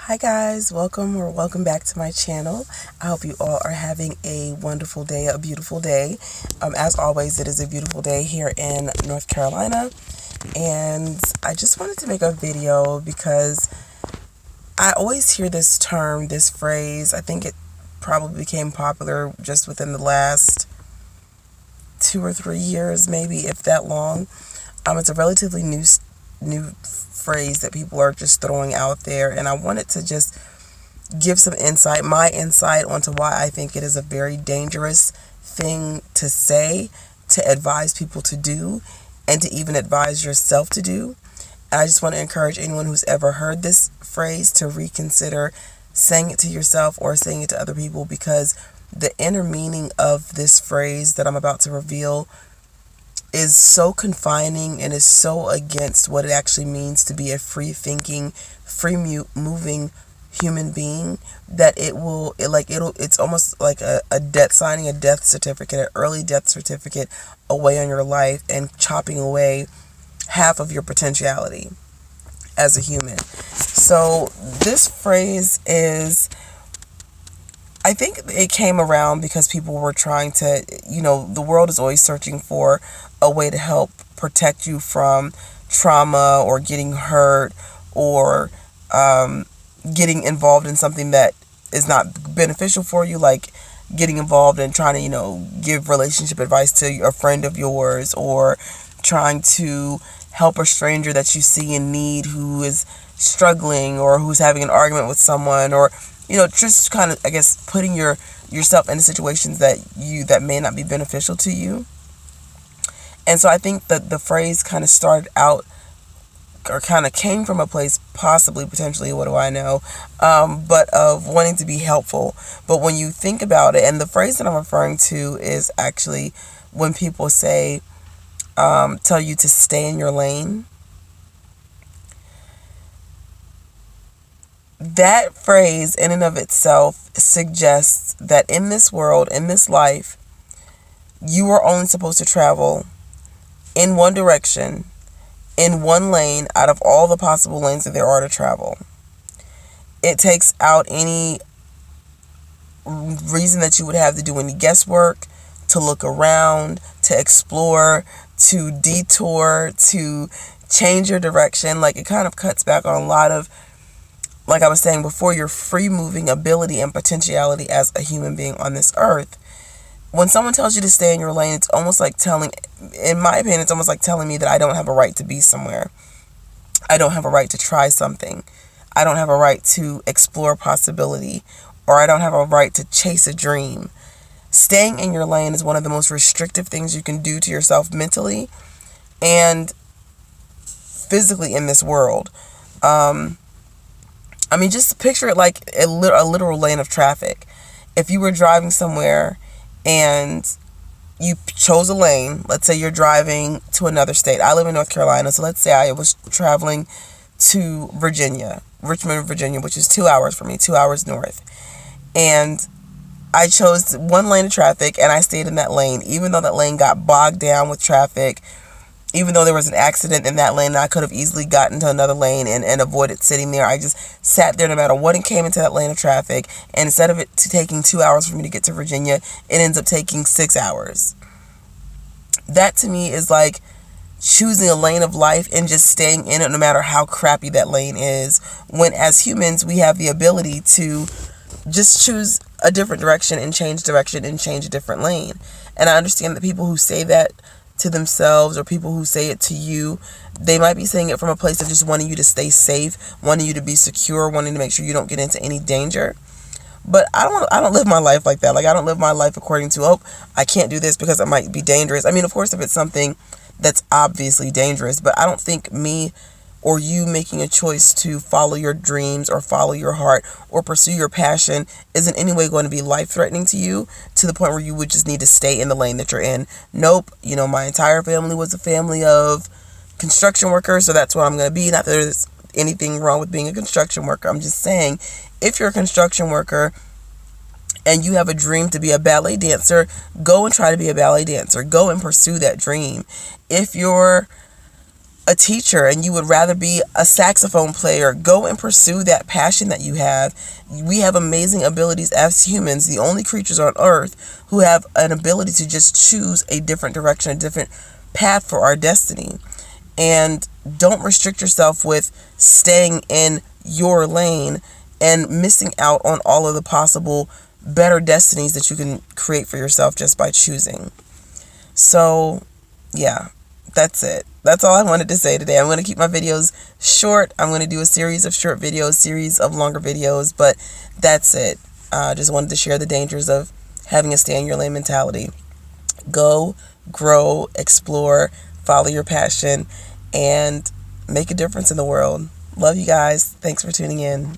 Hi guys, welcome back to my channel. I hope you all are having a wonderful day, a beautiful day. As always, it is a beautiful day here in North Carolina, and I just wanted to make a video because I always hear this term, this phrase. I think it probably became popular just within the last 2 or 3 years, maybe if that long. It's a relatively new phrase that people are just throwing out there, and I wanted to just give some insight, my insight onto why I think it is a very dangerous thing to say, to advise people to do, and to even advise yourself to do. And I just want to encourage anyone who's ever heard this phrase to reconsider saying it to yourself or saying it to other people, because the inner meaning of this phrase that I'm about to reveal is so confining and is so against what it actually means to be a free thinking, moving human being, that it's almost like a death, signing a death certificate, an early death certificate away on your life, and chopping away half of your potentiality as a human. So this phrase is, I think it came around because people were trying to, the world is always searching for a way to help protect you from trauma or getting hurt or getting involved in something that is not beneficial for you, like getting involved in trying to, give relationship advice to a friend of yours, or trying to help a stranger that you see in need who is struggling or who's having an argument with someone, or just kind of, I guess, putting yourself into situations that may not be beneficial to you. And so I think that the phrase kind of started out, or kind of came from a place, possibly, potentially, what do I know, but of wanting to be helpful. But when you think about it, and the phrase that I'm referring to is actually when people say, tell you to stay in your lane. That phrase in and of itself suggests that in this world, in this life, you are only supposed to travel in one direction, in one lane out of all the possible lanes that there are to travel. It takes out any reason that you would have to do any guesswork, to look around, to explore, to detour, to change your direction. Like, it kind of cuts back on a lot of, like I was saying before, your free moving ability and potentiality as a human being on this earth. When someone tells you to stay in your lane, it's almost like in my opinion, it's almost like telling me that I don't have a right to be somewhere. I don't have a right to try something. I don't have a right to explore possibility, or I don't have a right to chase a dream. Staying in your lane is one of the most restrictive things you can do to yourself mentally and physically in this world. Just picture it like a literal lane of traffic. If you were driving somewhere and you chose a lane, let's say you're driving to another state. I live in North Carolina, so let's say I was traveling to Richmond, Virginia, which is 2 hours from me, 2 hours north. And I chose one lane of traffic, and I stayed in that lane, even though that lane got bogged down with traffic. Even though there was an accident in that lane, I could have easily gotten to another lane and avoided sitting there. I just sat there no matter what, and came into that lane of traffic. And instead of it taking 2 hours for me to get to Virginia, it ends up taking 6 hours. That to me is like choosing a lane of life and just staying in it no matter how crappy that lane is. When as humans, we have the ability to just choose a different direction and change a different lane. And I understand that people who say that to themselves, or people who say it to you, they might be saying it from a place of just wanting you to stay safe, wanting you to be secure, wanting to make sure you don't get into any danger. But I don't live my life like that. Like, I don't live my life according to, oh, I can't do this because it might be dangerous. I mean, of course, if it's something that's obviously dangerous, but I don't think me or you making a choice to follow your dreams or follow your heart or pursue your passion is in any way going to be life-threatening to you, to the point where you would just need to stay in the lane that you're in. Nope. My entire family was a family of construction workers, so that's what I'm going to be. Not that there's anything wrong with being a construction worker. I'm just saying, if you're a construction worker and you have a dream to be a ballet dancer, go and try to be a ballet dancer. Go and pursue that dream. If you're a teacher and you would rather be a saxophone player, go and pursue that passion that you have. We have amazing abilities as humans, the only creatures on earth who have an ability to just choose a different direction, a different path for our destiny. And don't restrict yourself with staying in your lane and missing out on all of the possible better destinies that you can create for yourself just by choosing. So, yeah, that's it. That's all I wanted to say today. I'm going to keep my videos short. I'm going to do a series of short videos, series of longer videos, but that's it. Just wanted to share the dangers of having a stay in your lane mentality. Go, grow, explore, follow your passion, and make a difference in the world. Love you guys. Thanks for tuning in.